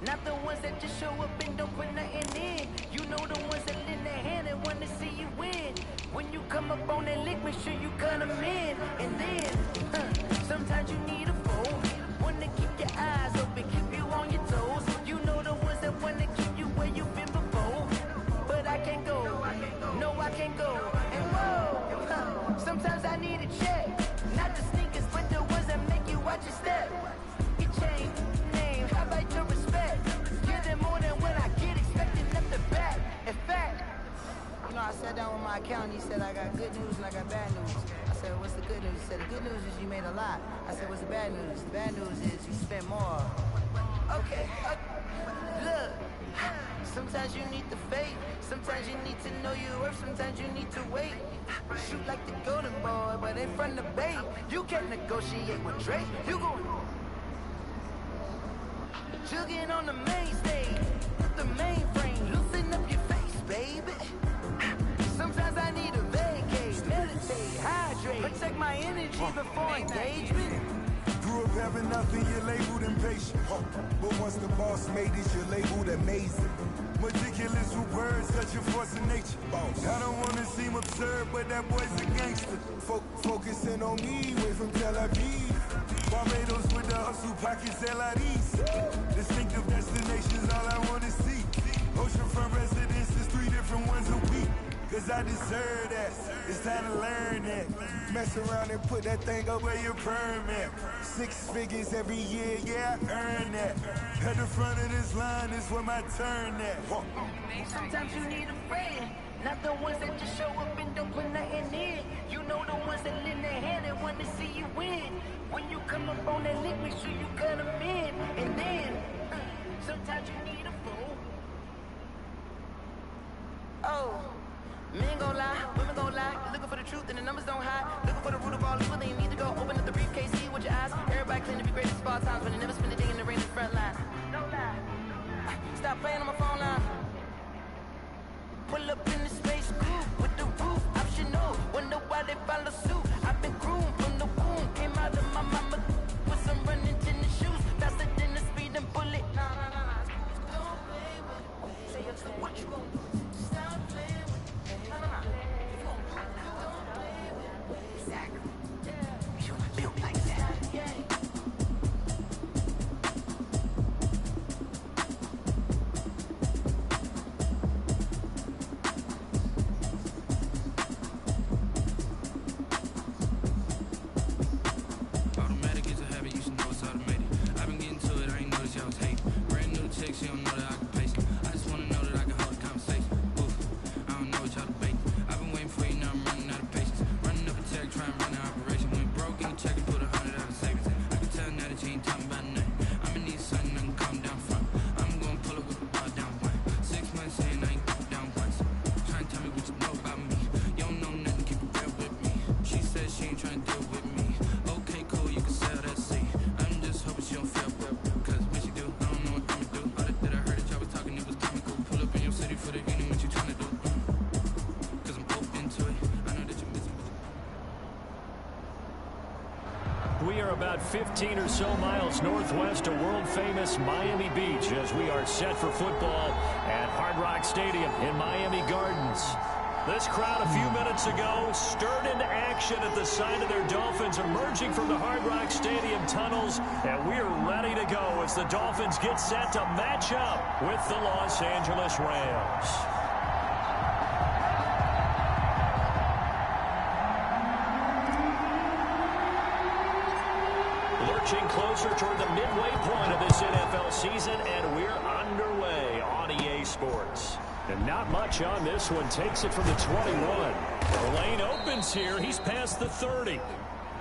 Not the ones that just show up and don't put nothing in. You know the ones that lend their hand and wanna see you win. When you come up on that lick, make sure you cut them in. And then, sometimes you need a foe. One to keep your eyes open, keep you on your toes. You know the ones that wanna keep you where you've been before. But I can't go, no I can't go. And whoa, sometimes I need a check. Not the sneakers, but the ones that make you watch your step. Your chain, name, how about your respect? Give them more than what I get, expecting them to back. In fact, you know, I sat down with my accountant, he said I got good news and I got bad news. I said, what's the good news? He said, the good news is you made a lot. I said, what's the bad news? The bad news is you spent more. Okay, look, sometimes you need the faith. Sometimes you need to know your worth. Sometimes you need to wait. Shoot like the golden boy, but in front of Bay. You can't negotiate with Drake. You gon' jugging on the main stage, the mainframe, loosen up your face, baby. Sometimes I need a vacate, meditate, hydrate, protect my energy before engagement. Grew up having nothing, you're labeled impatient. But once the boss made it, you're labeled amazing. Meticulous with words, such a force of nature. I don't wanna seem absurd, but that boy's a gangster. Focusing on me, way from Tel Aviv. Barbados with the hustle pockets, LIDs. Distinctive destinations, all I wanna see. Oceanfront residences, 3 different ones a week. Cause I deserve that, it's time to learn that. Mess around and put that thing up where your permit. 6 figures every year, yeah, I earn that. At the front of this line is where my turn at. Sometimes you need a friend, not the ones that just show up and don't put nothing in. You know the ones that lend their hand and want to see you win. When you come up on that lick, make sure you cut them in. And then, sometimes you need a fool. Oh. Men gon' lie, women gon' lie. You're looking for the truth and the numbers don't hide. Looking for the root of all evil, then you need to go open up the briefcase, see with your eyes. Everybody claim to be greatest of all times, but they never spend a day in the rain in the front line. No lie. Stop playing on my phone line. Pull up in the space coupe with the roof optional. Wonder why they follow suit. I've been groomed from the womb. Came out of my mama with some running tennis shoes. Faster than the speeding bullet. Nah. Don't play with me. Say yourself, what you gon' do? Stop playing. Automatic is a habit, you should know it's automated. I've been getting to it, I ain't noticed y'all was hating. Brand new chicks, you don't know that I can pace it. I just wanna know that I can hold a conversation. Oof, I don't know what y'all debating. I've been waiting for you, now I'm running out of patience. Running up a check, try and run an operation. When broke, you check and put 100 out of savings. I can tell now that you ain't talking about nothing. I'ma need something that can calm down front. I'm gonna pull up with the bar down one. 6 months in, I ain't down once. Trying to tell me what you know about me. You don't know nothing, keep it real with me. She said she ain't trying to deal with me. Okay, cool, you can sell that seat. I'm just hoping she don't feel well. Cause when she do, I don't know what I'ma do. All that I heard that y'all was talking, it was comical. Pull up in your city for the evening, what you trying to do? Cause I'm open to it. I know that you're missing. We are about 15 or so miles northwest of world-famous Miami Beach as we are set for football at Hard Rock Stadium in Miami Gardens. This crowd a few minutes ago stirred into action at the sight of their Dolphins emerging from the Hard Rock Stadium tunnels, and we're ready to go as the Dolphins get set to match up with the Los Angeles Rams. Lurching closer toward the midway point of this NFL season, and we're underway on EA Sports. And not much on this one. Takes it from the 21. The lane opens here. He's past the 30.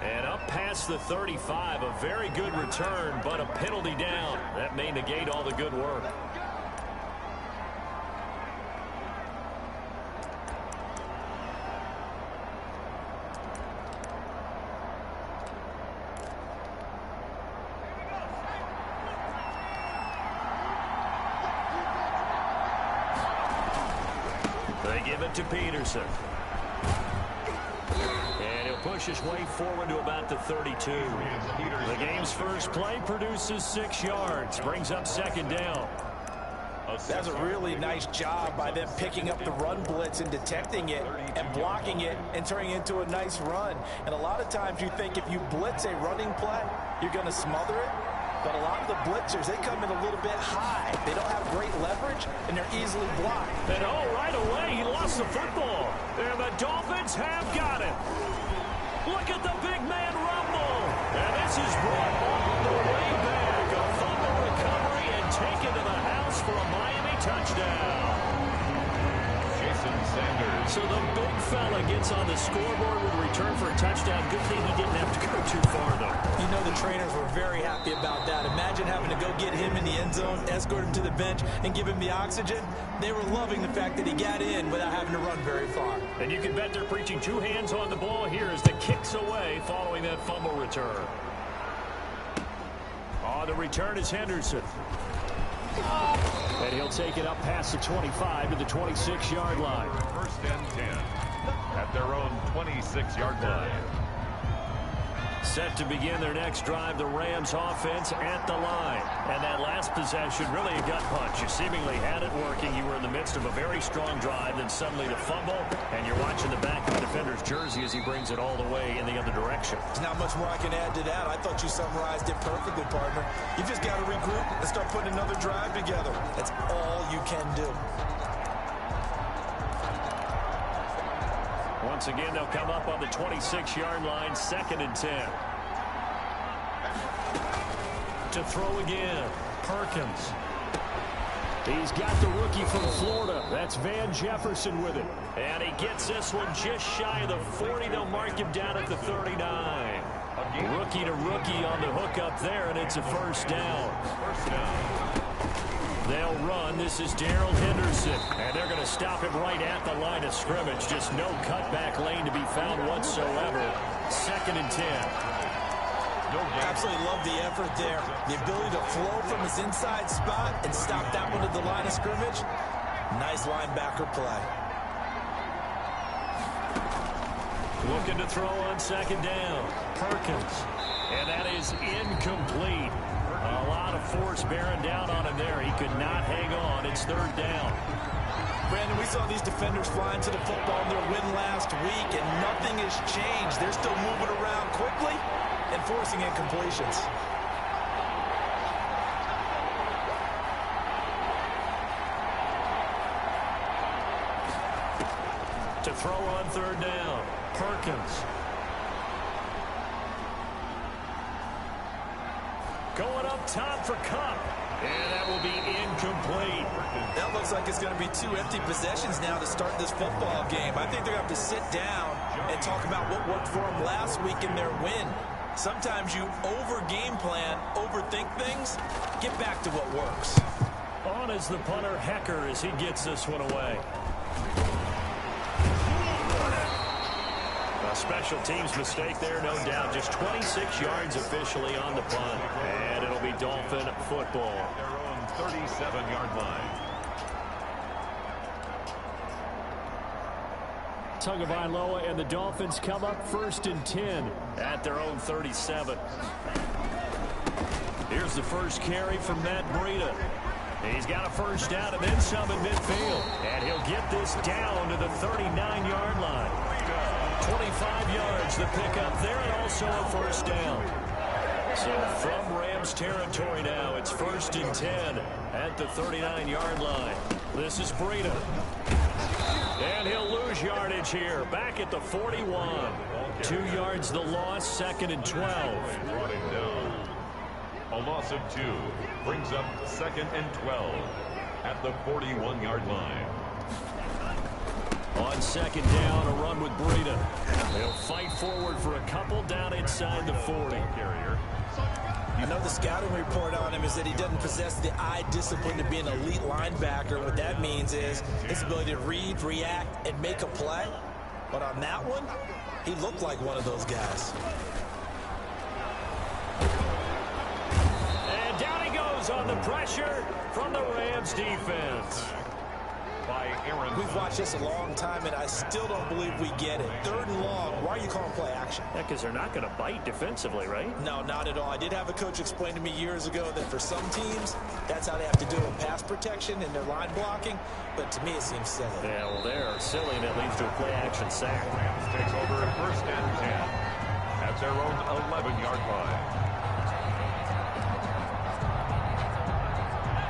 And up past the 35. A very good return, but a penalty down. That may negate all the good work. They give it to Peterson. And he'll push push his way forward to about the 32. The game's first play produces 6 yards, brings up second down. That's a really nice job by them picking up the run blitz and detecting it and blocking it and turning it into a nice run. And a lot of times you think if you blitz a running play, you're going to smother it. But a lot of the blitzers, they come in a little bit high. They don't have great leverage, and they're easily blocked. And right away, he lost the football. And the Dolphins have got it. Look at the big man rumble. And this is brought all the way back. A fumble recovery and taken to the house for a Miami touchdown. Jason Sanders. So the big fella gets on the scoreboard with a return for a touchdown. Good thing he didn't have to go too far, though. You know the trainers were very happy about that. Imagine having to go get him in the end zone, escort him to the bench, and give him the oxygen. They were loving the fact that he got in without having to run very far. And you can bet they're preaching 2 hands on the ball here as the kick's away following that fumble return. On the return is Henderson. And he'll take it up past the 25 to the 26-yard line. First and 10 at their own 26-yard line. Set to begin their next drive, the Rams offense at the line. And that last possession, really a gut punch. You seemingly had it working. You were in the midst of a very strong drive, then suddenly the fumble, and you're watching the back of the defender's jersey as he brings it all the way in the other direction. There's not much more I can add to that. I thought you summarized it perfectly, partner. You just got to regroup and start putting another drive together. That's all you can do. Once again, they'll come up on the 26-yard line, 2nd and 10. To throw again, Perkins. He's got the rookie from Florida. That's Van Jefferson with it. And he gets this one just shy of the 40. They'll mark him down at the 39. Rookie to rookie on the hook up there, and it's a first down. They'll run. This is Darrell Henderson. And they're going to stop him right at the line of scrimmage. Just no cutback lane to be found whatsoever. 2nd and 10. Absolutely love the effort there. The ability to flow from his inside spot and stop that one at the line of scrimmage. Nice linebacker play. Looking to throw on 2nd down. Perkins. And that is incomplete. A lot of force bearing down on him there. He could not hang on. It's 3rd down. Brandon, we saw these defenders flying to the football in their win last week, and nothing has changed. They're still moving around quickly and forcing incompletions. To throw on 3rd down. Perkins. Going up top for Cup. And that will be incomplete. That looks like it's going to be 2 empty possessions now to start this football game. I think they're going to have to sit down and talk about what worked for them last week in their win. Sometimes you over-game plan, overthink things. Get back to what works. On is the punter, Hecker, as he gets this one away. A special teams mistake there, no doubt. Just 26 yards officially on the punt. And it'll be Dolphin football. Their own 37-yard line. Tagovailoa and the Dolphins come up 1st and 10 at their own 37. Here's the first carry from Matt Breida. He's got a first down and then some in midfield. And he'll get this down to the 39-yard line. 25 yards the pickup there, and also a first down. So from Rams territory now, it's 1st and 10 at the 39-yard line. This is Breida. And he'll lose yardage here, back at the 41. 2 yards the loss, 2nd and 12. Brought him down. A loss of 2 brings up 2nd and 12 at the 41-yard line. On 2nd down, a run with Breida. They'll fight forward for a couple down inside the 40. You know the scouting report on him is that he doesn't possess the eye discipline to be an elite linebacker. What that means is his ability to read, react, and make a play. But on that one, he looked like one of those guys. And down he goes on the pressure from the Rams defense. by Aaron. We've watched this a long time, and I still don't believe we get it. 3rd and long. Why are you calling play action? Yeah, because they're not going to bite defensively, right? No, not at all. I did have a coach explain to me years ago that for some teams, that's how they have to do it. Pass protection and their line blocking. But to me, it seems silly. Yeah, well, they're silly, and it leads to a play action sack. Rams takes over 1st and 10 at their own 11-yard line.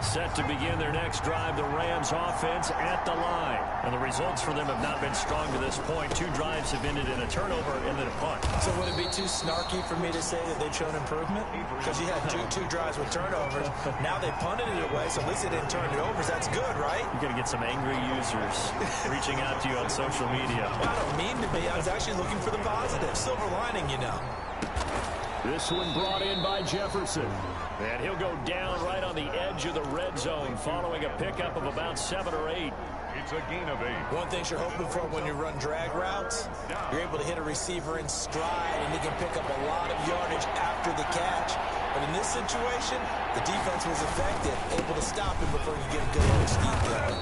Set to begin their next drive, the Rams offense at the line. And the results for them have not been strong to this point. 2 drives have ended in a turnover and then a punt. So would it be too snarky for me to say that they've shown improvement? Because you had two drives with turnovers. Now they punted it away, so at least they didn't turn it over. That's good, right? You're going to get some angry users reaching out to you on social media. Well, I don't mean to be. I was actually looking for the positive. Silver lining, you know. This one brought in by Jefferson. And he'll go down right on the edge of the red zone following a pickup of about 7 or 8. It's a gain of 8. One thing you're hoping for when you run drag routes, you're able to hit a receiver in stride, and he can pick up a lot of yardage after the catch. But in this situation, the defense was effective, able to stop him before you get a good old steep going.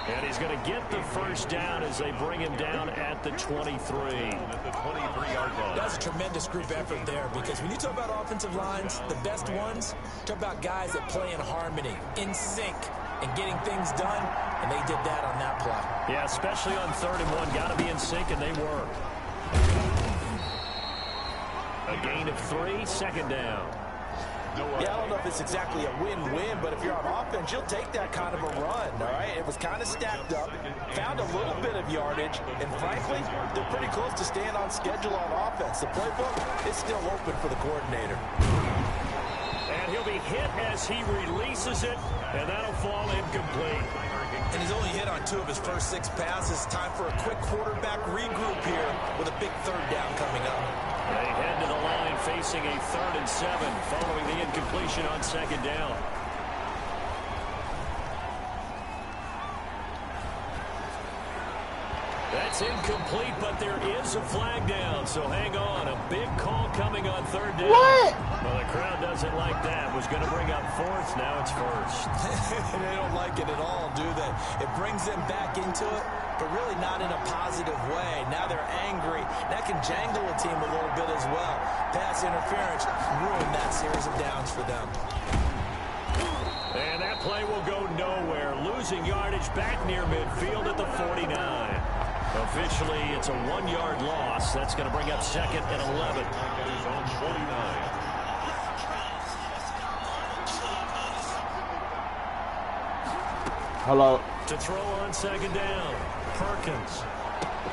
And he's going to get the 1st down as they bring him down at the 23. At the 23-yard line. That's a tremendous group effort there, because when you talk about offensive lines, the best ones, talk about guys that play in harmony, in sync, and getting things done, and they did that on that play. Yeah, especially on 3rd and 1. Got to be in sync, and they were. A gain of 3, 2nd down. Yeah, I don't know if it's exactly a win-win, but if you're on offense, you'll take that kind of a run, all right? It was kind of stacked up, found a little bit of yardage, and frankly, they're pretty close to staying on schedule on offense. The playbook is still open for the coordinator. And he'll be hit as he releases it, and that'll fall incomplete. And he's only hit on 2 of his first 6 passes. Time for a quick quarterback regroup here with a big 3rd down coming up. They head to the line facing a 3rd and 7 following the incompletion on 2nd down. That's incomplete, but there is a flag down, so hang on. A big call coming on 3rd down. What? Well, the crowd doesn't like that. Was going to bring up 4th, now it's 1st. They don't like it at all, do they? It brings them back into it, but really not in a positive way. Now they're angry. That can jangle a team a little bit as well. Pass interference ruined that series of downs for them. And that play will go nowhere. Losing yardage back near midfield at the 49. Officially, it's a 1-yard loss. That's going to bring up 2nd and 11. On 49. Hello. To throw on 2nd down, Perkins.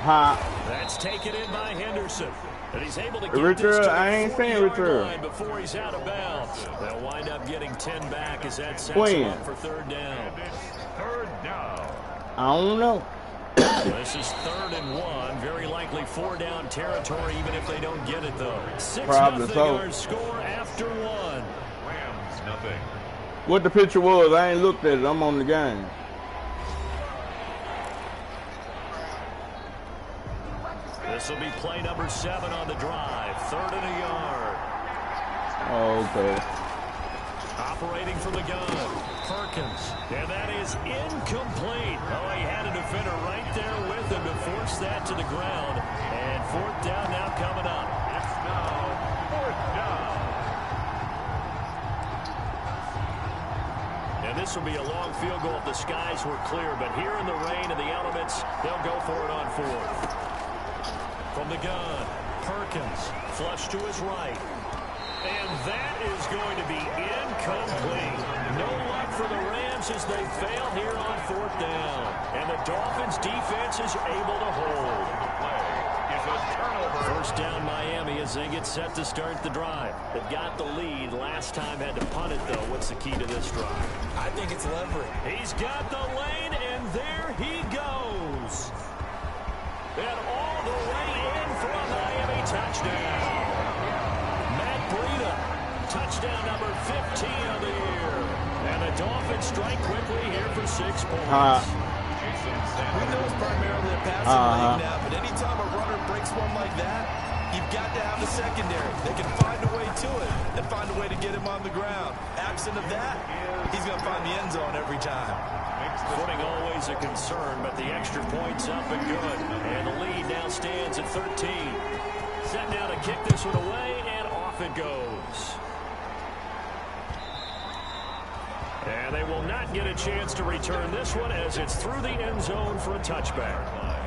Hi. That's taken in by Henderson. And he's able to get Richard, this to the I ain't saying 40-yard Richard. line before he's out of bounds. They'll wind up getting 10 back as that sets When? him up for 3rd down. And it's 3rd down. I don't know. This is 3rd and 1. Very likely 4-down territory, even if they don't get it, though. 6-0 our score after 1. Rams nothing. What the picture was, I ain't looked at it. I'm on the game. This will be play number 7 on the drive. 3rd and a yard. Oh, okay. Operating from the gun, Perkins. And that is incomplete. Oh, he had a defender right there with him to force that to the ground. And 4th down now coming up. It's now 4th down. And this will be a long field goal if the skies were clear. But here in the rain and the elements, they'll go for it on 4th. From the gun, Perkins, flush to his right. And that is going to be incomplete. No luck for the Rams as they fail here on 4th down. And the Dolphins defense is able to hold. The play is a turnover. 1st down Miami as they get set to start the drive. They've got the lead. Last time had to punt it, though. What's the key to this drive? I think it's leverage. He's got the lane, and there he goes. And all the way in for a Miami touchdown. Matt Breida, touchdown number 15 of the year. And the Dolphins strike quickly here for 6 points. We know it's primarily a passing league now, but anytime a runner breaks one like that, you've got to have a secondary. They can find a way to it and find a way to get him on the ground. Absent of that, he's going to find the end zone every time. Footing always always a concern, but the extra point's up and good. And the lead now stands at 13. Set now to kick this one away, and off it goes. And they will not get a chance to return this one as it's through the end zone for a touchback.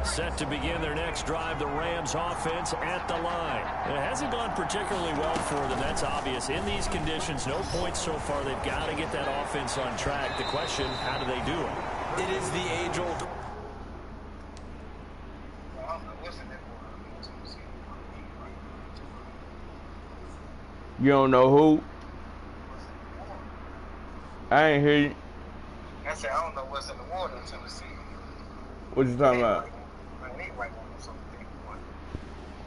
Set to begin their next drive, the Rams offense at the line. It hasn't gone particularly well for them. That's obvious. In these conditions, no points so far. They've got to get that offense on track. The question, how do they do it? It is the age-old. You don't know who? I ain't hear you. I said, I don't know what's in the water in Tennessee. What you talking about?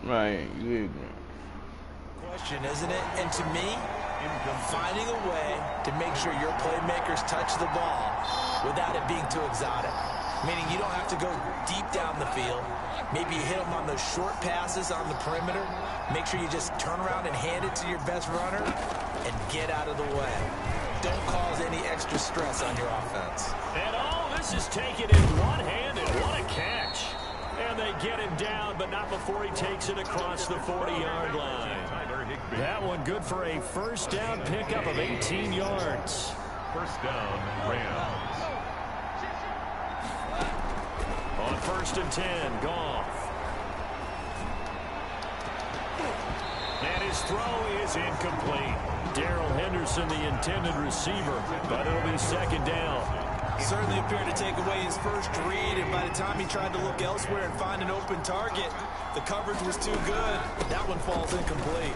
Right, you Question, isn't it? And to me, finding a way to make sure your playmakers touch the ball without it being too exotic. Meaning you don't have to go deep down the field. Maybe you hit them on those short passes on the perimeter. Make sure you just turn around and hand it to your best runner and get out of the way. Don't cause any extra stress on your offense. And oh, this is taken in one-handed. What a catch. And they get him down, but not before he takes it across the 40-yard line. That one good for a first down pickup of 18 yards. First down, Rams. On 1st and 10, Goff. And his throw is incomplete. Darrell Henderson, the intended receiver, but it'll be 2nd down. Certainly appeared to take away his first read, and by the time he tried to look elsewhere and find an open target, the coverage was too good. That one falls incomplete.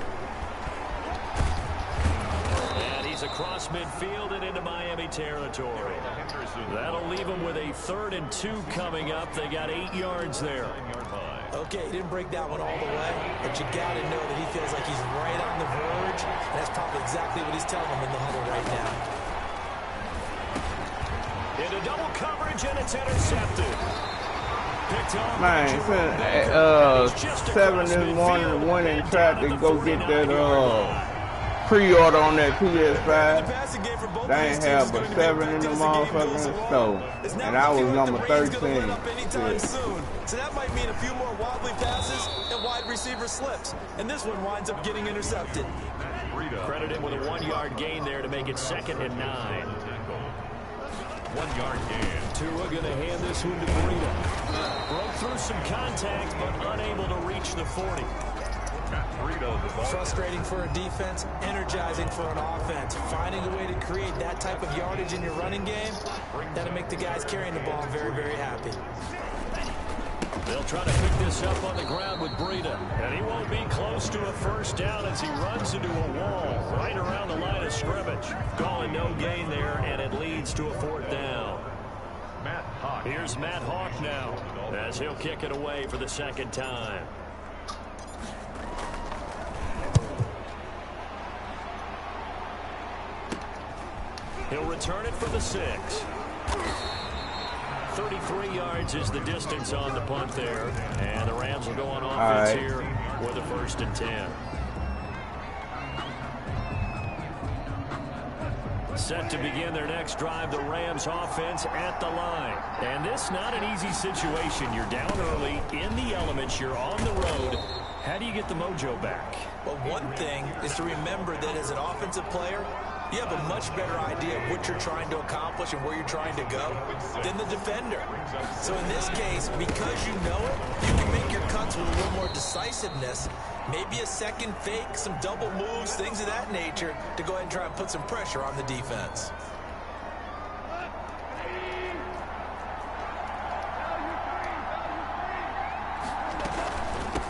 And he's across midfield and into Miami territory. That'll leave him with a 3rd and 2 coming up. They got 8 yards there. Okay, he didn't break that one all the way, but you got to know that he feels like he's right on the verge, and that's probably exactly what he's telling him in the huddle right now. Into double coverage, and it's intercepted. Man, 7-1 winning trap to go get that pre-order on that PS5. They ain't have but 7 in the motherfucking store, and I was number 13. Yeah. So that might mean a few more wobbly passes and wide receiver slips, and this one winds up getting intercepted. Credit him with a 1-yard gain there to make it 2nd and 9. 1-yard gain. Tua going to hand this one to Breida. Broke through some contact, but unable to reach the 40. Frustrating for a defense, energizing for an offense. Finding a way to create that type of yardage in your running game, that'll make the guys carrying the ball very, very happy. They'll try to pick this up on the ground with Breida. And he won't be close to a first down as he runs into a wall right around the line of scrimmage. Calling no gain there, and it leads to a 4th down. Here's Matt Hawk now as he'll kick it away for the 2nd time. He'll return it for the 6. 33 yards is the distance on the punt there. And the Rams will go on offense here with a 1st and 10. Set to begin their next drive, the Rams offense at the line. And this not an easy situation. You're down early, in the elements, you're on the road. How do you get the mojo back? Well, one thing is to remember that as an offensive player, you have a much better idea of what you're trying to accomplish and where you're trying to go than the defender. So in this case, because you know it, you can make your cuts with a little more decisiveness, maybe a second fake, some double moves, things of that nature, to go ahead and try and put some pressure on the defense.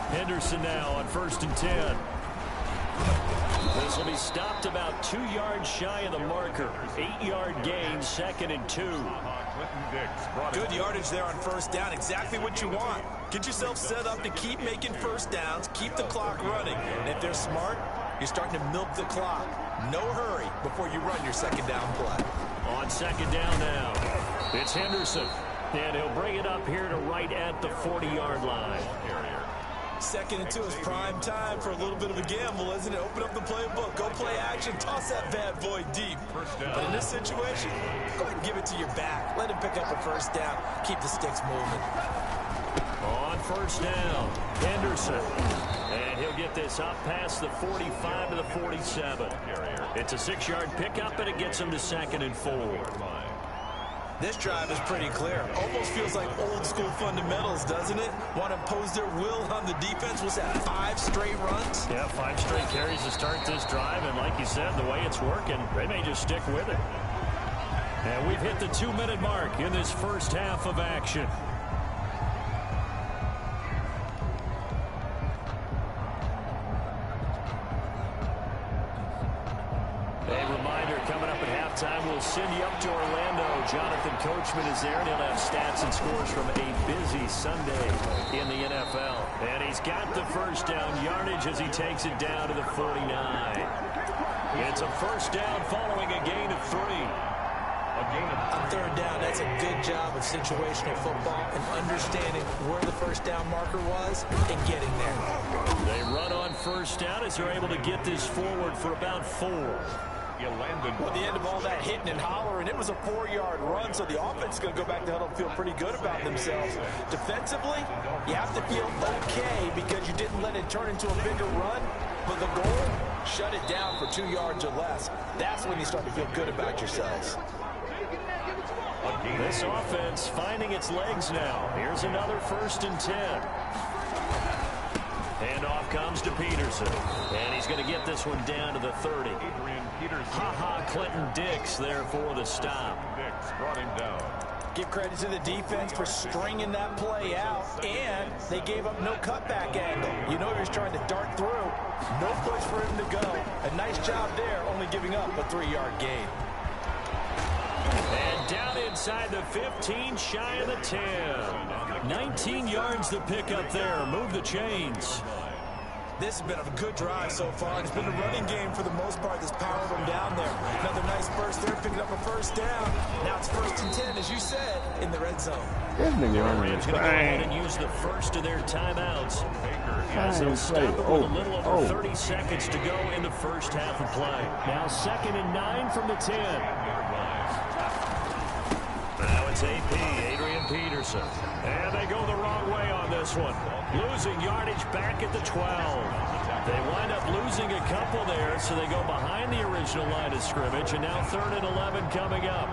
Henderson now on 1st and 10. This will be stopped about 2 yards shy of the marker. 8-yard gain, 2nd and 2. Good yardage there on 1st down. Exactly what you want. Get yourself set up to keep making first downs, keep the clock running. And if they're smart, you're starting to milk the clock. No hurry before you run your 2nd down play. On 2nd down now, it's Henderson. And he'll bring it up here to right at the 40-yard line. Second and 2 is prime time for a little bit of a gamble, isn't it? Open up the playbook, go play action, toss that bad boy deep. But in this situation, go ahead and give it to your back. Let him pick up a first down. Keep the sticks moving. On first down, Henderson. And he'll get this up past the 45 to the 47. It's a 6-yard pickup, and it gets him to 2nd and 4. This drive is pretty clear. Almost feels like old school fundamentals, doesn't it? Want to impose their will on the defense. Was that 5 straight runs? Yeah, 5 straight carries to start this drive. And like you said, the way it's working, they may just stick with it. And we've hit the 2-minute mark in this first half of action. We'll send you up to Orlando. Jonathan Coachman is there, and he'll have stats and scores from a busy Sunday in the NFL. And he's got the first down yardage as he takes it down to the 49. It's a first down following a gain of 3. On third down, that's a good job of situational football and understanding where the first down marker was and getting there. They run on first down as they're able to get this forward for about 4. Well, at the end of all that hitting and hollering, it was a 4-yard run, so the offense is going to go back to huddle and feel pretty good about themselves. Defensively, you have to feel okay because you didn't let it turn into a bigger run, but the goal, shut it down for 2 yards or less. That's when you start to feel good about yourselves. This offense finding its legs now. Here's another 1st and 10. Handoff comes to Peterson, and he's going to get this one down to the 30. Clinton Dix there for the stop. Dix brought him down. Give credit to the defense for stringing that play out, and they gave up no cutback angle. You know he was trying to dart through. No place for him to go. A nice job there, only giving up a 3-yard gain. And down inside the 15, shy of the 10. 19 yards to pick up there. Move the chains. This has been a good drive so far. It's been a running game for the most part that's powered them down there. Another nice burst there, picking up a first down. Now it's 1st and 10, as you said, in the red zone. This nigga running Rams going to go ahead and use the first of their timeouts. As they'll stop it with a little over 30 seconds to go in the first half of play. Now 2nd and 9 from the 10. Now it's AP, Adrian Peterson. And they go the wrong way on this one. Losing yardage back at the 12. They wind up losing a couple there, so they go behind the original line of scrimmage, and now 3rd and 11 coming up.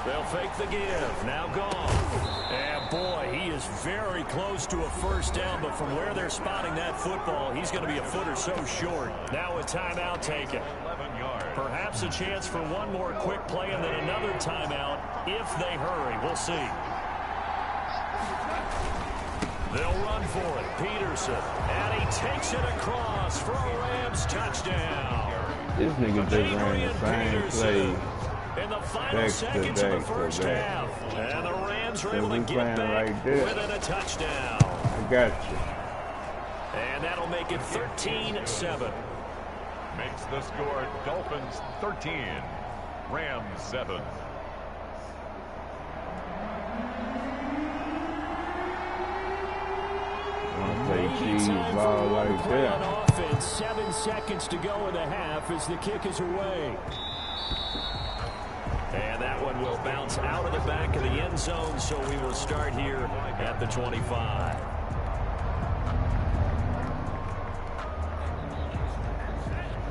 They'll fake the give. Now gone. And boy, he is very close to a first down, but from where they're spotting that football, he's going to be a foot or so short. Now a timeout taken. Perhaps a chance for one more quick play and then another timeout if they hurry. We'll see. They'll run for it. Peterson. And he takes it across for a Rams touchdown. This nigga just ran the same play. In the final seconds of the first half. And the Rams are able to get back within a touchdown. I got you. And that'll make it 13-7. Makes the score Dolphins 13, Rams 7. Ball like that. On offense, 7 seconds to go in the half as the kick is away. And that one will bounce out of the back of the end zone, so we will start here at the 25.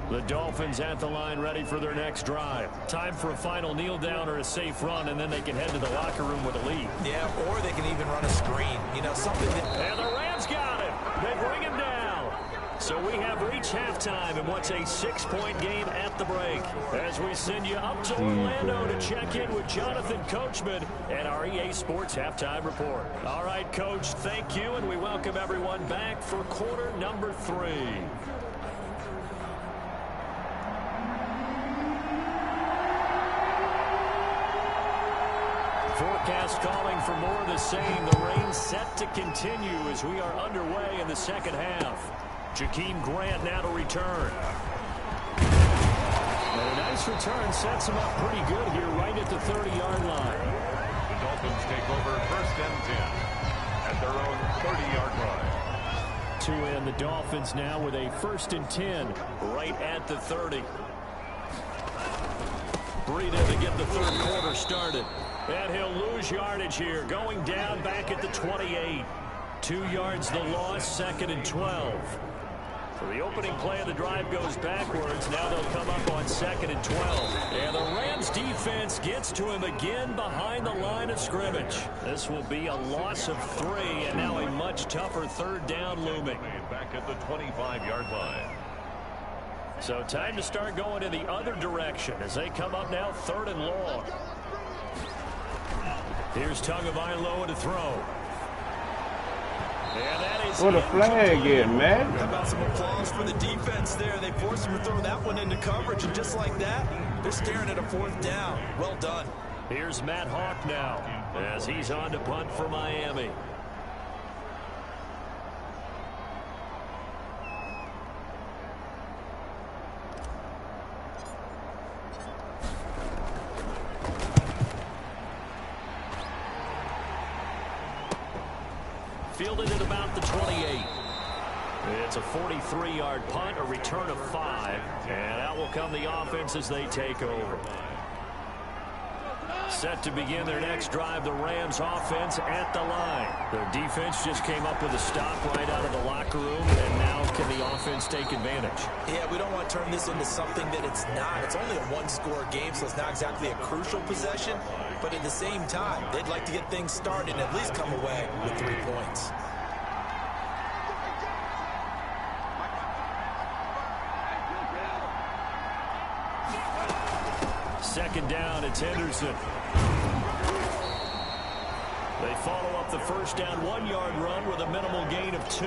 The Dolphins at the line ready for their next drive. Time for a final kneel down or a safe run, and then they can head to the locker room with a lead. Yeah, or they can even run a screen. You know, something that... And the Rams got him. They bring him down. So we have reached halftime in what's a 6-point game at the break. As we send you up to Orlando to check in with Jonathan Coachman and our EA Sports Halftime Report. All right, Coach, thank you, and we welcome everyone back for quarter number 3. Forecast calling for more of the same. The rain set to continue as we are underway in the second half. Jakeem Grant now to return. And a nice return sets him up pretty good here right at the 30-yard line. Dolphins take over 1st and 10 at their own 30-yard line. To end the Dolphins now with a 1st and 10 right at the 30. Breida to get the third quarter started. And he'll lose yardage here, going down back at the 28. 2 yards the loss, 2nd and 12. So the opening play of the drive goes backwards. Now they'll come up on 2nd and 12. And the Rams defense gets to him again behind the line of scrimmage. This will be a loss of 3, and now a much tougher 3rd down looming. Back at the 25-yard line. So time to start going in the other direction as they come up now 3rd and long. Here's Tagovailoa to throw. And that is what a flag is, man. How about some applause for the defense there? They forced him to throw that one into coverage, and just like that, they're staring at a 4th down. Well done. Here's Matt Hawk now as he's on to punt for Miami. Fielded at about the 28. It's a 43-yard punt, a return of 5. And out will come the offense as they take over. Set to begin their next drive, the Rams offense at the line. Their defense just came up with a stop right out of the locker room, and now can the offense take advantage? Yeah, we don't want to turn this into something that it's not. It's only a 1-score game, so it's not exactly a crucial possession. But at the same time, they'd like to get things started and at least come away with 3 points. Second down, it's Henderson. They follow up the first down 1-yard run with a minimal gain of 2.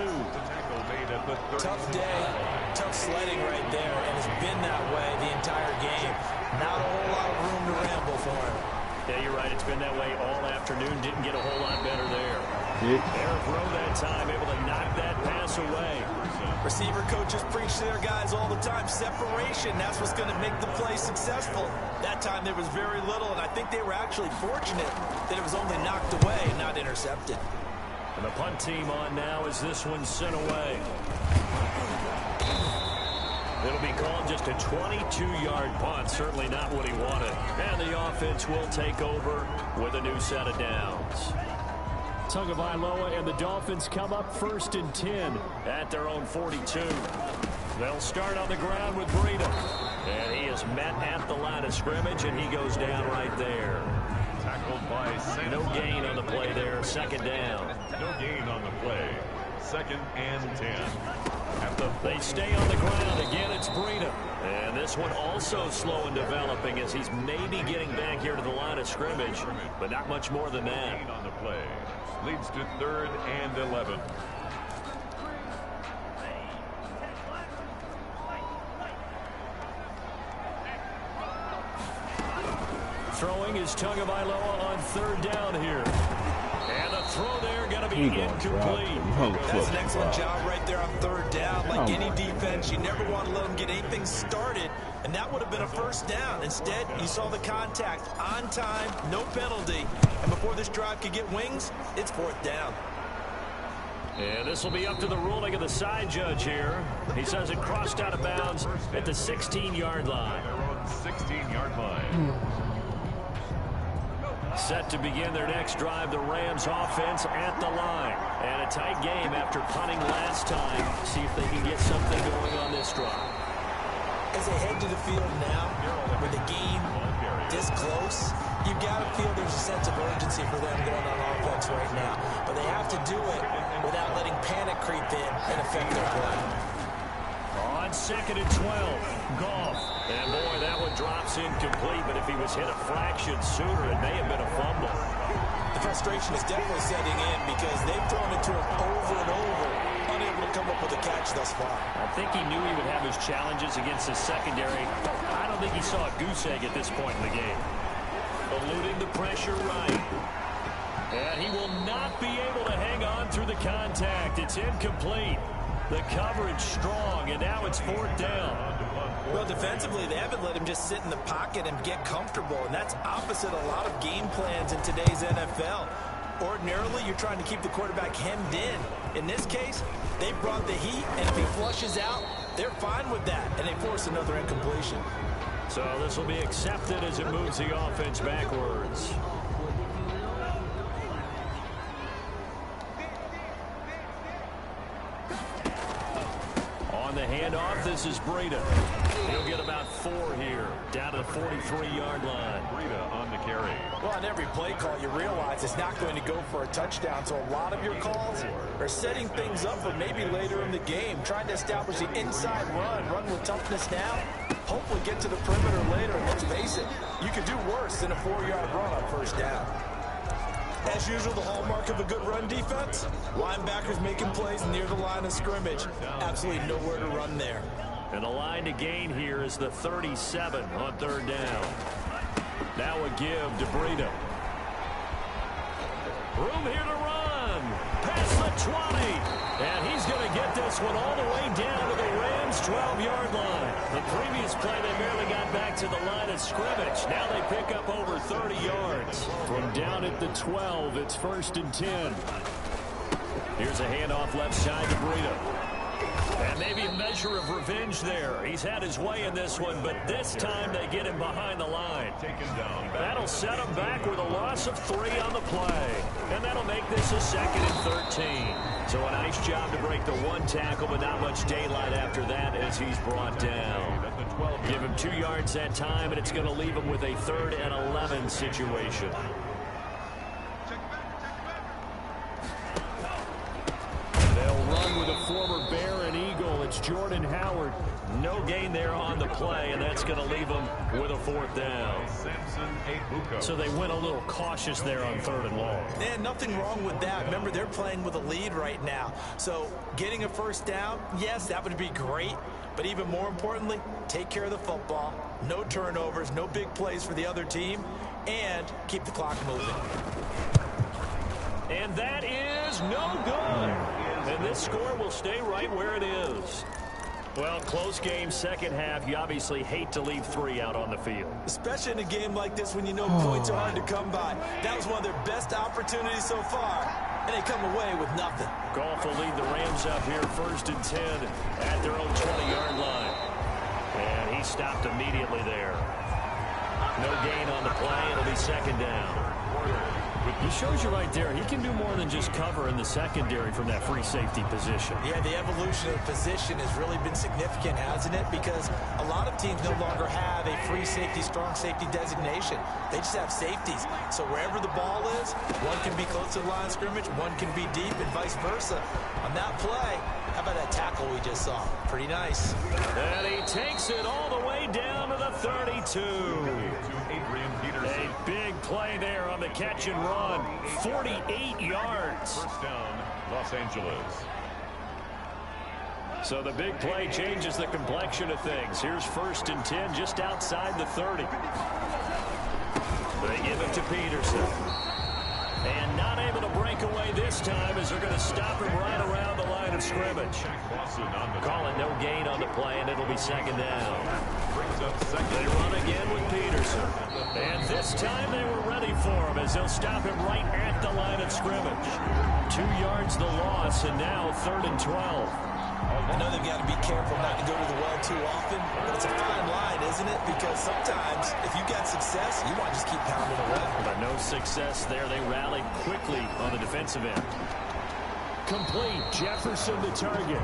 Tough day, tough sledding right there, and it's been that way the entire game. Not a whole lot of room to ramble for him. Yeah, you're right. It's been that way all afternoon. Didn't get a whole lot better there. Eric Rowe that time able to knock that pass away. Receiver coaches preach to their guys all the time. Separation, that's what's going to make the play successful. That time there was very little, and I think they were actually fortunate that it was only knocked away and not intercepted. And the punt team on now as this one's sent away. It'll be called just a 22-yard punt. Certainly not what he wanted. And the offense will take over with a new set of downs. Tagovailoa and the Dolphins come up 1st and 10 at their own 42. They'll start on the ground with Breida. And he is met at the line of scrimmage, and he goes down right there. Tackled by Sam. No gain on the play there. 2nd down. No gain on the play. 2nd and 10. They stay on the ground. Again, it's Breida. And this one also slow in developing as he's maybe getting back here to the line of scrimmage, but not much more than that. On the play. Leads to 3rd and 11. Throwing is Tagovailoa on 3rd down here. And the throw there going to be incomplete. That's an excellent job right there on 3rd down. Like any defense, you never want to let them get anything started, and that would have been a 1st down. Instead, you saw the contact on time, no penalty, and before this drive could get wings, it's 4th down. And this will be up to the ruling of the side judge here. He says it crossed out of bounds at the 16-yard line. 16-yard line. Set to begin their next drive, the Rams offense at the line. And a tight game after punting last time. See if they can get something going on this drive. As they head to the field now, with the game this close, you've got to feel there's a sense of urgency for them going on offense right now. But they have to do it without letting panic creep in and affect their play. On 2nd and 12, Goff. And boy, that one drops incomplete, but if he was hit a fraction sooner, it may have been a fumble. The frustration is definitely setting in because they've thrown it to him over and over, unable to come up with a catch thus far. I think he knew he would have his challenges against his secondary. I don't think he saw a goose egg at this point in the game. Eluding the pressure right. And he will not be able to hang on through the contact. It's incomplete. The coverage strong, and now it's 4th down. Well, defensively, they haven't let him just sit in the pocket and get comfortable, and that's opposite a lot of game plans in today's NFL. Ordinarily, you're trying to keep the quarterback hemmed in. In this case, they brought the heat, and if he flushes out, they're fine with that, and they force another incompletion. So this will be accepted as it moves the offense backwards. On the handoff, this is Breida. He'll get about 4 here, down to the 43-yard line. Breida on the carry. Well, on every play call, you realize it's not going to go for a touchdown, so a lot of your calls are setting things up for maybe later in the game, trying to establish the inside run with toughness now, hopefully get to the perimeter later, and let's face it, you could do worse than a 4-yard run on 1st down. As usual, the hallmark of a good run defense, linebackers making plays near the line of scrimmage. Absolutely nowhere to run there. And the line to gain here is the 37 on 3rd down. Now a give to Breida. Room here to run. Past the 20. And he's going to get this one all the way down to the Rams' 12-yard line. The previous play, they barely got back to the line of scrimmage. Now they pick up over 30 yards. From down at the 12, it's 1st and 10. Here's a handoff left side to Breida. And maybe a measure of revenge there. He's had his way in this one, but this time they get him behind the line. That'll set him back with a loss of 3 on the play. And that'll make this a 2nd and 13. So a nice job to break the 1 tackle, but not much daylight after that as he's brought down. Give him 2 yards that time, and it's going to leave him with a 3rd and 11 situation. They'll run with a former Bear and Eagle. It's Jordan Howard. No gain there on the play, and that's going to leave them with a 4th down. So they went a little cautious there on 3rd and long. And nothing wrong with that. Remember, they're playing with a lead right now. So getting a 1st down, yes, that would be great. But even more importantly, take care of the football. No turnovers, no big plays for the other team, and keep the clock moving. And that is no good. And this score will stay right where it is. Well, close game, 2nd half. You obviously hate to leave 3 out on the field. Especially in a game like this when you know points are hard to come by. That was one of their best opportunities so far, and they come away with nothing. Goff will lead the Rams up here 1st and 10 at their own 20-yard line. And he stopped immediately there. No gain on the play. It'll be 2nd down. He shows you right there, he can do more than just cover in the secondary from that free safety position. Yeah, the evolution of position has really been significant, hasn't it? Because a lot of teams no longer have a free safety, strong safety designation. They just have safeties. So wherever the ball is, one can be close to the line of scrimmage, one can be deep, and vice versa. On that play, how about that tackle we just saw? Pretty nice. And he takes it all the way down to the 32. A big play there on the catch and run. 48 yards. 1st down, Los Angeles. So the big play changes the complexion of things. Here's 1st and 10 just outside the 30. They give it to Peterson. And not able to break away this time as they're going to stop him right around the line of scrimmage. Call it no gain on the play, and it'll be 2nd down. They run again with Peterson. And this time they were ready for him as they'll stop him right at the line of scrimmage. 2 yards the loss, and now 3rd and 12. I know they've got to be careful not to go to the well too often, but it's a fine line, isn't it? Because sometimes if you got success, you want to just keep pounding away. But no success there. They rallied quickly on the defensive end. Complete. Jefferson the target.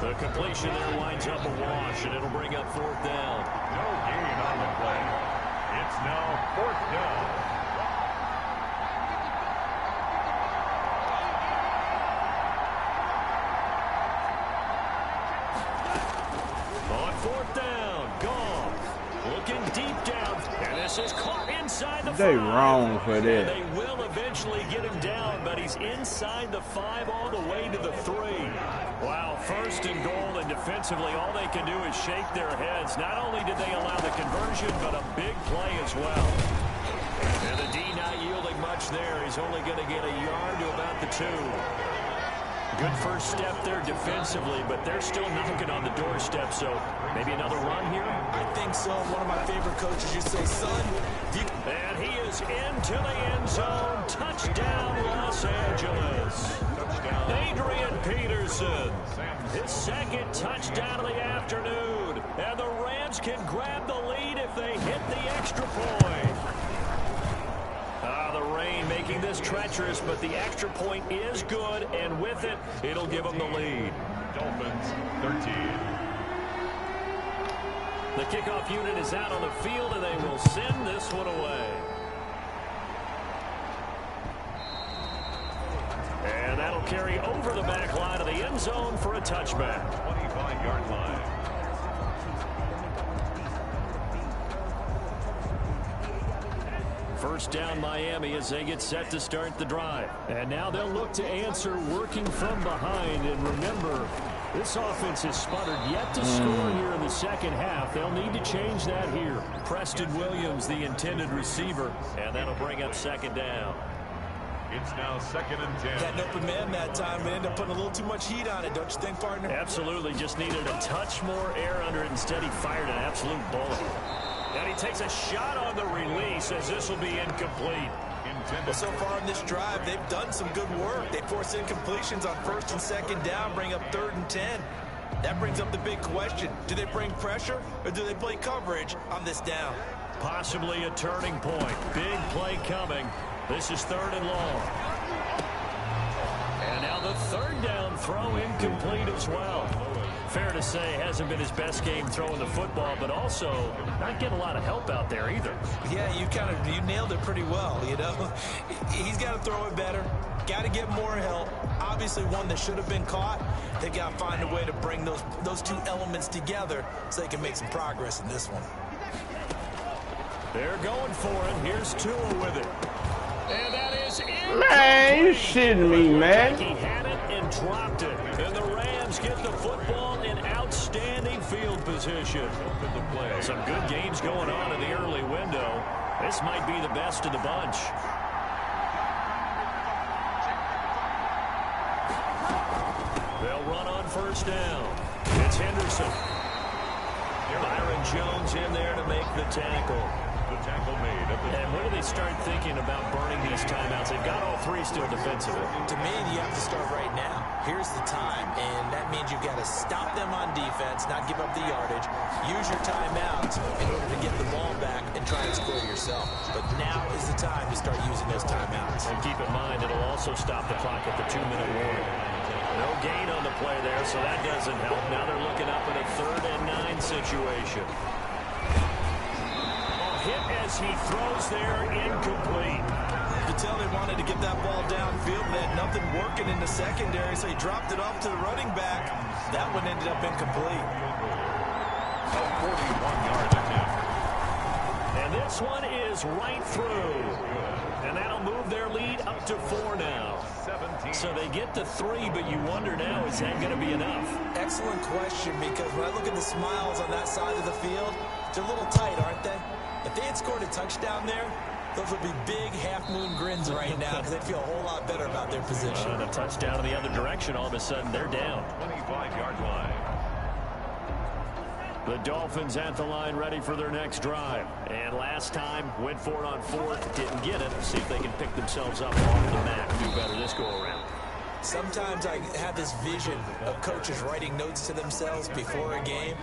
The completion there winds up a wash, and it'll bring up 4th down. No gain on the play. It's now 4th down. On 4th down, Goff looking deep down, and this is caught inside the 5. They wrong for that. And they will eventually get him down, but he's inside the 5 all the way to the 3. Wow, 1st and goal, and defensively all they can do is shake their heads. Not only did they allow the conversion, but a big play as well. And the D not yielding much there. He's only going to get a yard to about the 2. Good first step there defensively, but they're still knocking on the doorstep, so maybe another run here? I think so. One of my favorite coaches used to say, son, and he is into the end zone. Touchdown, Los Angeles. Adrian Peterson, his second touchdown of the afternoon. And the Rams can grab the lead if they hit the extra point. The rain making this treacherous, but the extra point is good, and with it, it'll give them the lead. Dolphins 13. The kickoff unit is out on the field, and they will send this one away. And that'll carry over the back line of the end zone for a touchback. 25-yard line. First down Miami as they get set to start the drive. And now they'll look to answer working from behind. And remember, this offense has sputtered yet to score here in the second half. They'll need to change that here. Preston Williams, the intended receiver. And that'll bring up second down. It's now 2nd and 10. Had an open man that time, but ended up putting a little too much heat on it, don't you think, partner? Absolutely. Just needed a touch more air under it. Instead, he fired an absolute bullet. And he takes a shot on the release as this will be incomplete. Well, so far in this drive, they've done some good work. They force incompletions on 1st and 2nd down, bring up 3rd and 10. That brings up the big question. Do they bring pressure or do they play coverage on this down? Possibly a turning point. Big play coming. This is 3rd and long. And now the 3rd down throw incomplete as well. Fair to say, hasn't been his best game throwing the football, but also not getting a lot of help out there either. Yeah, you nailed it pretty well, you know. He's got to throw it better, got to get more help. Obviously one that should have been caught. They got to find a way to bring those two elements together so they can make some progress in this one. They're going for it. Here's Tua with it. And that is it. Man, you shitting me, man. He had it and dropped it. And the Rams get the football in outstanding field position. Some good games going on in the early window. This might be the best of the bunch. They'll run on 1st down. It's Henderson. Byron Jones in there to make the tackle. The tackle made at the And when do they start thinking about burning these timeouts? They've got all 3 still defensively. To me, you have to start right now. Here's the time, and that means you've got to stop them on defense, not give up the yardage. Use your timeouts in order to get the ball back and try and score yourself. But now is the time to start using those timeouts. And keep in mind, it'll also stop the clock at the 2-minute warning. No gain on the play there, so that doesn't help. Now they're looking up at a 3rd and 9 situation. Hit as he throws there, incomplete. You could tell they wanted to get that ball downfield, but they had nothing working in the secondary, so he dropped it off to the running back. That one ended up incomplete. A 41-yard attempt. And this one is right through. And that'll move their lead up to 4 now. 17. So they get to 3, but you wonder now, is that going to be enough? Excellent question, because when I look at the smiles on that side of the field, they're a little tight, aren't they? If they had scored a touchdown there, those would be big half-moon grins right now because they'd feel a whole lot better about their position. And a touchdown in the other direction, all of a sudden they're down. 25-yard line. The Dolphins at the line ready for their next drive. And last time, went for it on 4th, didn't get it. See if they can pick themselves up off the mat and do better this go-around. Sometimes I have this vision of coaches writing notes to themselves before a game,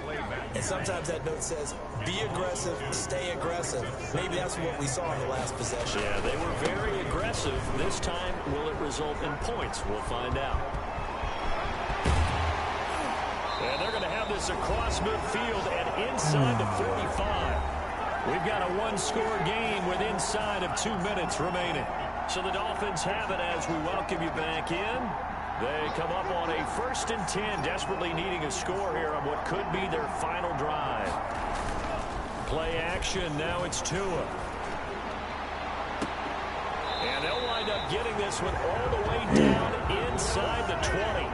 and sometimes that note says, be aggressive, stay aggressive. Maybe that's what we saw in the last possession. Yeah, they were very aggressive. This time, will it result in points? We'll find out. And they're going to have this across midfield and inside the 45. We've got a 1-score game with inside of 2 minutes remaining. So the Dolphins have it as we welcome you back in. They come up on a 1st and 10, desperately needing a score here on what could be their final drive. Play action, now it's Tua. And they'll wind up getting this one all the way down inside the 20.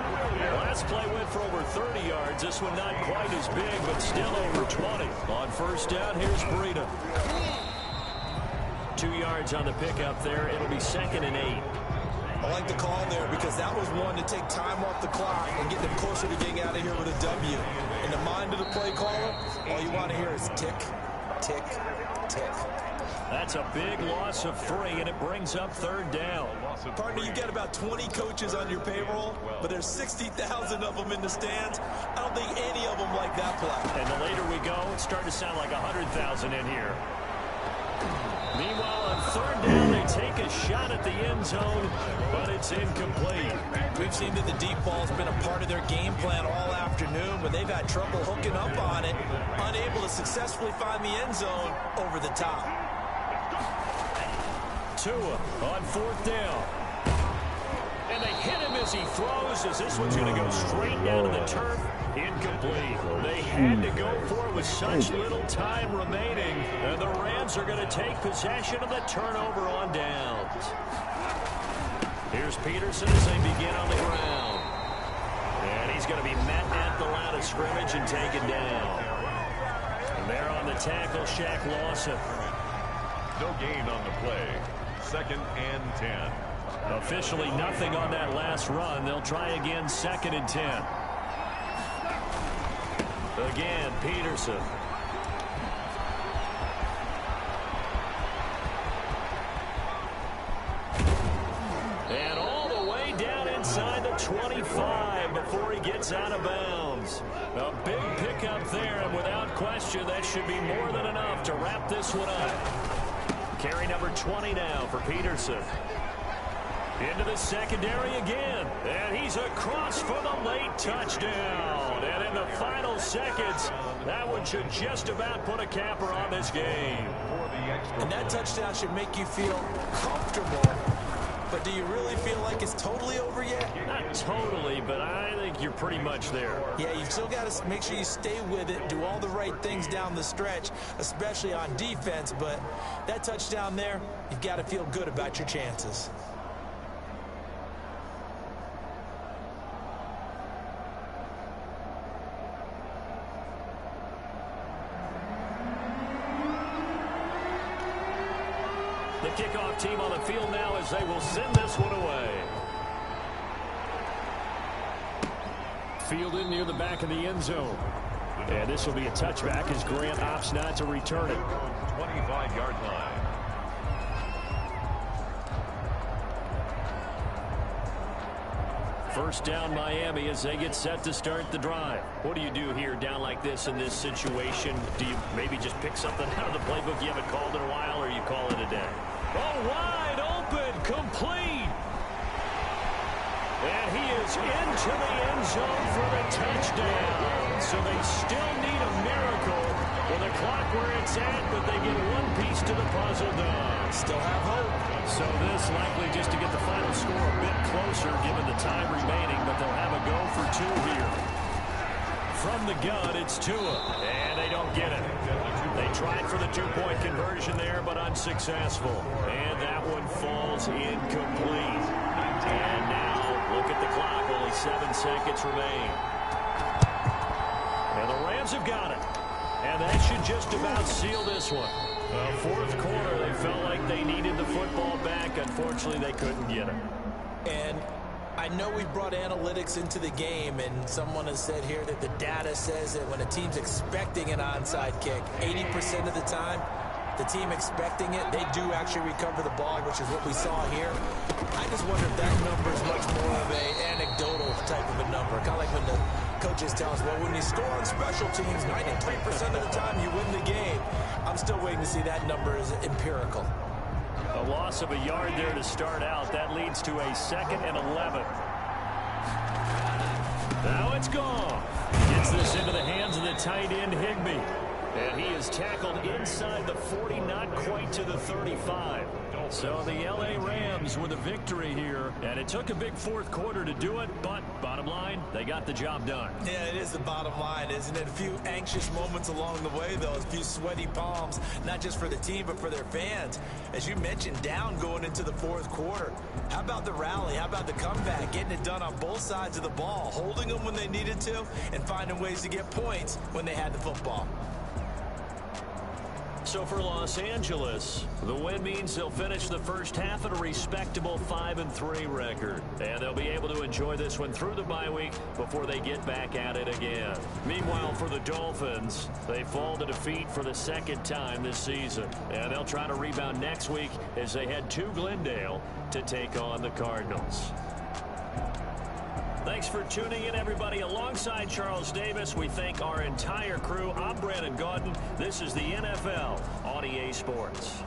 Last play went for over 30 yards. This one not quite as big, but still over 20. On 1st down, here's Breida. 2 yards on the pickup there. It'll be 2nd and 8. I like the call there because that was one to take time off the clock and get them closer to getting out of here with a W. In the mind of the play caller, all you want to hear is tick, tick, tick. That's a big loss of 3, and it brings up 3rd down. Partner, you got about 20 coaches on your payroll, but there's 60,000 of them in the stands. I don't think any of them like that play. And the later we go, it's starting to sound like 100,000 in here. Meanwhile, on 3rd down, they take a shot at the end zone, but it's incomplete. We've seen that the deep ball's been a part of their game plan all afternoon, but they've had trouble hooking up on it, unable to successfully find the end zone over the top. Tua on 4th down. And they hit him as he throws, as this one's going to go straight down to the turf. Incomplete. They had to go for it with such little time remaining. And the Rams are going to take possession of the turnover on downs. Here's Peterson as they begin on the ground. And he's going to be met at the line of scrimmage and taken down. And there on the tackle, Shaq Lawson. No gain on the play. 2nd and 10. Officially nothing on that last run. They'll try again 2nd and 10. Again, Peterson. And all the way down inside the 25 before he gets out of bounds. A big pickup there, and without question, that should be more than enough to wrap this one up. Carry number 20 now for Peterson. Into the secondary again. And he's across for the late touchdown. And in the final seconds, that one should just about put a capper on this game. And that touchdown should make you feel comfortable. But do you really feel like it's totally over yet? Not totally, but I think you're pretty much there. Yeah, you've still got to make sure you stay with it, do all the right things down the stretch, especially on defense. But that touchdown there, you've got to feel good about your chances. The kickoff team on the field now as they will send this one away. Fielded near the back of the end zone. And this will be a touchback as Grant opts not to return it. 25-yard line. First down Miami as they get set to start the drive. What do you do here down like this in this situation? Do you maybe just pick something out of the playbook you haven't called in a while, or you call it a day? Oh, wide open, complete. And he is into the end zone for the touchdown. So they still need a miracle with the clock where it's at, but they get one piece to the puzzle done. Still have hope. So this likely just to get the final score a bit closer given the time remaining, but they'll have a go for 2 here. From the gun, it's Tua, and they don't get it. They tried for the 2-point conversion there, but unsuccessful. And that one falls incomplete. And now, look at the clock, only 7 seconds remain. And the Rams have got it. And that should just about seal this one. Fourth quarter, they felt like they needed the football back. Unfortunately, they couldn't get it. And I know we brought analytics into the game, and someone has said here that the data says that when a team's expecting an onside kick, 80% of the time, the team expecting it, they do actually recover the ball, which is what we saw here. I just wonder if that number is much more of an anecdotal type of a number. Kind of like when the coaches tell us, well, when you score on special teams, 93% of the time you win the game. I'm still waiting to see that number is empirical. A loss of a yard there to start out. That leads to a 2nd and 11. Now it's gone. Gets this into the hands of the tight end, Higbee. And he is tackled inside the 40, not quite to the 35. So the L.A. Rams with a victory here. And it took a big fourth quarter to do it, but bottom line, they got the job done. Yeah, it is the bottom line, isn't it? A few anxious moments along the way, though. A few sweaty palms, not just for the team, but for their fans. As you mentioned, down going into the fourth quarter. How about the rally? How about the comeback? Getting it done on both sides of the ball. Holding them when they needed to, and finding ways to get points when they had the football. So for Los Angeles, the win means they'll finish the first half at a respectable 5-3 record. And they'll be able to enjoy this one through the bye week before they get back at it again. Meanwhile, for the Dolphins, they fall to defeat for the second time this season. And they'll try to rebound next week as they head to Glendale to take on the Cardinals. Thanks for tuning in, everybody. Alongside Charles Davis, we thank our entire crew. I'm Brandon Gaudin. This is the NFL on EA Sports.